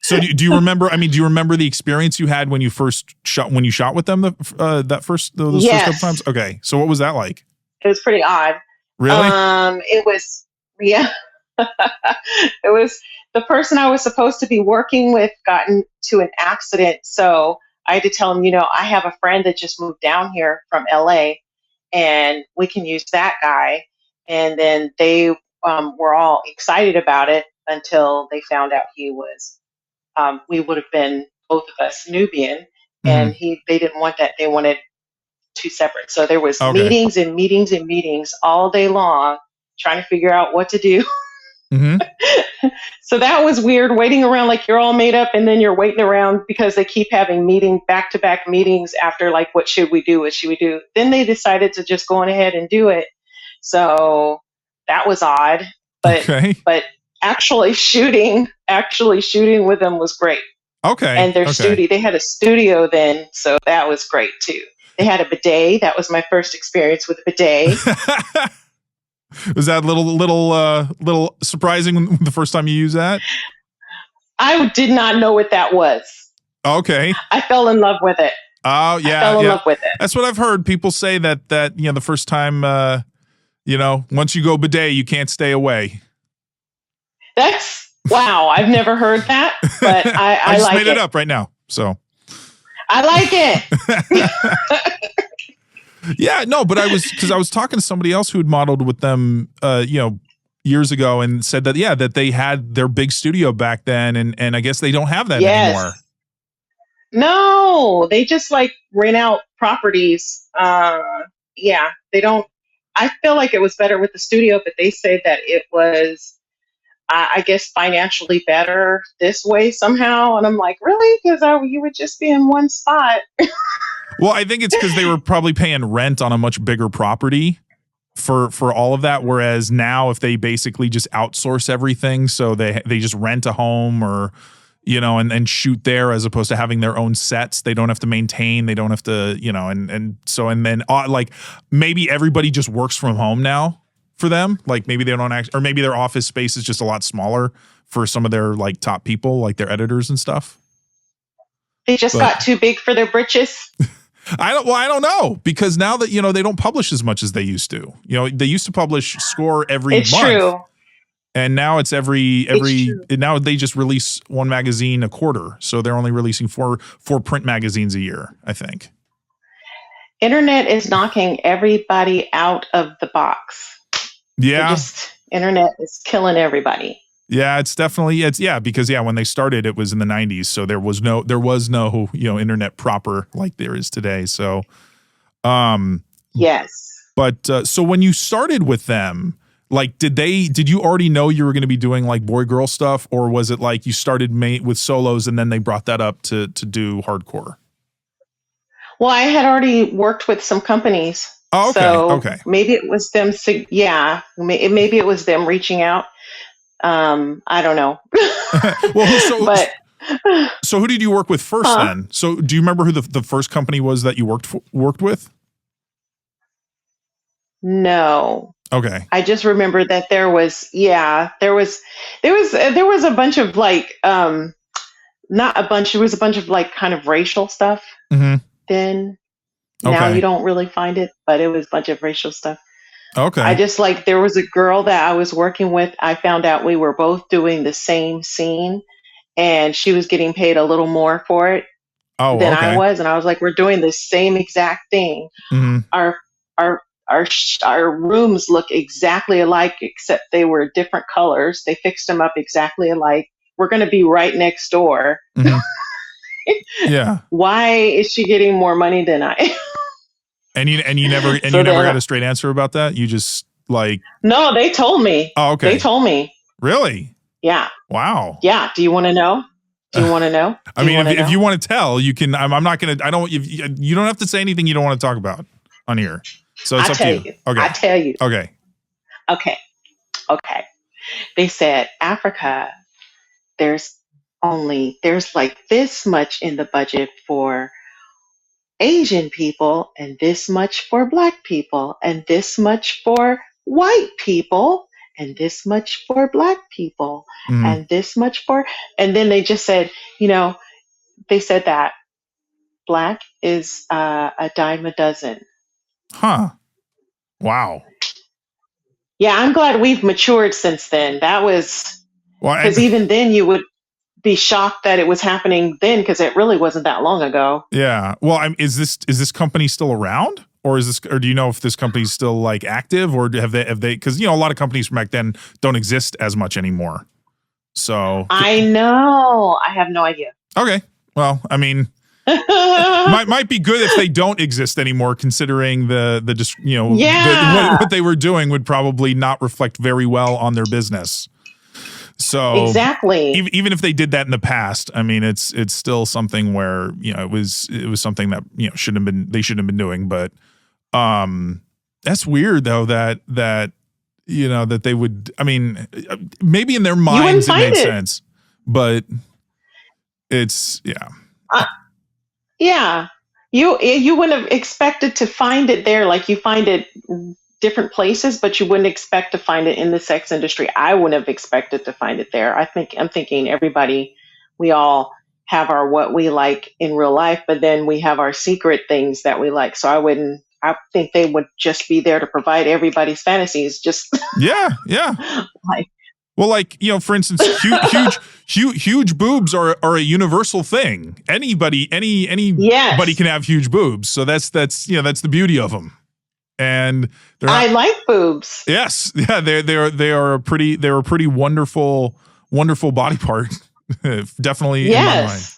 So do you remember? I mean, do you remember the experience you had when you first shot with them? Those first couple times. Okay, so what was that like? It was pretty odd. Really? It was, yeah. It was the person I was supposed to be working with got into an accident, so I had to tell him, I have a friend that just moved down here from LA, and we can use that guy. And then they were all excited about it until they found out he was. We would have been both of us Nubian, and they didn't want that. They wanted two separate. So there was meetings and meetings and meetings all day long, trying to figure out what to do. So that was weird, waiting around like you're all made up, and then you're waiting around because they keep having back-to-back meetings after, like, what should we do? What should we do? Then they decided to just go on ahead and do it. So that was odd, but actually shooting with them was great. Okay. And their studio, they had a studio then, so that was great too. They had a bidet. That was my first experience with a bidet. Was that little surprising the first time you used that? I did not know what that was. Okay. I fell in love with it. Oh yeah. I fell in love with it. That's what I've heard. People say that the first time, once you go bidet, you can't stay away. That's wow. I've never heard that, but I just like made it up right now. So I like it. Yeah, no, but I was talking to somebody else who had modeled with them, years ago, and said that they had their big studio back then, and I guess they don't have that anymore. No, they just like rent out properties. They don't. I feel like it was better with the studio, but they say that it was, I guess, financially better this way somehow. And I'm like, really? Because you would just be in one spot. Well, I think it's because they were probably paying rent on a much bigger property for all of that. Whereas now, if they basically just outsource everything, so they just rent a home or, and shoot there, as opposed to having their own sets, they don't have to maintain, they don't have to, and then like maybe everybody just works from home now for them. Like maybe they don't or maybe their office space is just a lot smaller for some of their like top people, like their editors and stuff. They just got too big for their britches. I don't know, because now that, they don't publish as much as they used to. They used to publish score every month. True. And now it's now they just release one magazine a quarter. So they're only releasing four print magazines a year, I think. Internet is knocking everybody out of the box. Yeah. Internet is killing everybody. Yeah, because when they started, it was in the 90s, so there was no internet proper like there is today. So, yes. But so when you started with them, like, did you already know you were going to be doing like boy girl stuff, or was it like you started with solos and then they brought that up to do hardcore? Well, I had already worked with some companies. Oh, okay. So okay. Maybe it was them. Yeah, maybe it was them reaching out. I don't know. Well, so who did you work with first then? So do you remember who the first company was that you worked with? No. Okay. I just remember that there was a bunch of like, not a bunch, it was a bunch of like kind of racial stuff. Then now you don't really find it, but it was a bunch of racial stuff. Okay. I just there was a girl that I was working with. I found out we were both doing the same scene, and she was getting paid a little more for it than I was. And I was like, we're doing the same exact thing. Our rooms look exactly alike, except they were different colors. They fixed them up exactly alike. We're going to be right next door. Yeah. Why is she getting more money than I? And you never got a straight answer about that? You just like... No, they told me. Oh, okay. They told me. Really? Yeah. Wow. Yeah. Do you want to know? Do you want to know? I mean, if you want to tell, you can. I'm not going to... You don't have to say anything you don't want to talk about on here. So it's up to you. Okay. I tell you. Okay. They said, Africa, there's like this much in the budget for Asian people, and this much for Black people, and this much for white people, and this much for Black people, Mhm. and this much for, and then they just said, you know, they said that Black is a dime a dozen. Huh. Wow. Yeah, I'm glad we've matured since then. That was Well, because and even then you would be shocked that it was happening then because it really wasn't that long ago. yeah. Well, is this company still around, or do you know if this company's still like active, or have they? Because a lot of companies from back then don't exist as much anymore. So I know. I have no idea. okay. Well, I mean, might be good if they don't exist anymore, considering Yeah, what they were doing would probably not reflect very well on their business. So exactly. even if they did that in the past, I mean, it's still something where it was something that they shouldn't have been doing. But that's weird though that that they would. I mean, maybe in their minds it made sense, but it's Uh, yeah, you wouldn't have expected to find it there. Like you find it different places, but you wouldn't expect to find it in the sex industry. I wouldn't have expected to find it there. I'm thinking everybody, we all have our what we like in real life, but then we have our secret things that we like. So I think they would just be there to provide everybody's fantasies. Just yeah. like, Well, like, for instance, huge boobs are a universal thing. Anybody yes, can have huge boobs. So that's the beauty of them. And I like boobs. yes, yeah, they're a pretty wonderful body part. Definitely in my mind. Yes.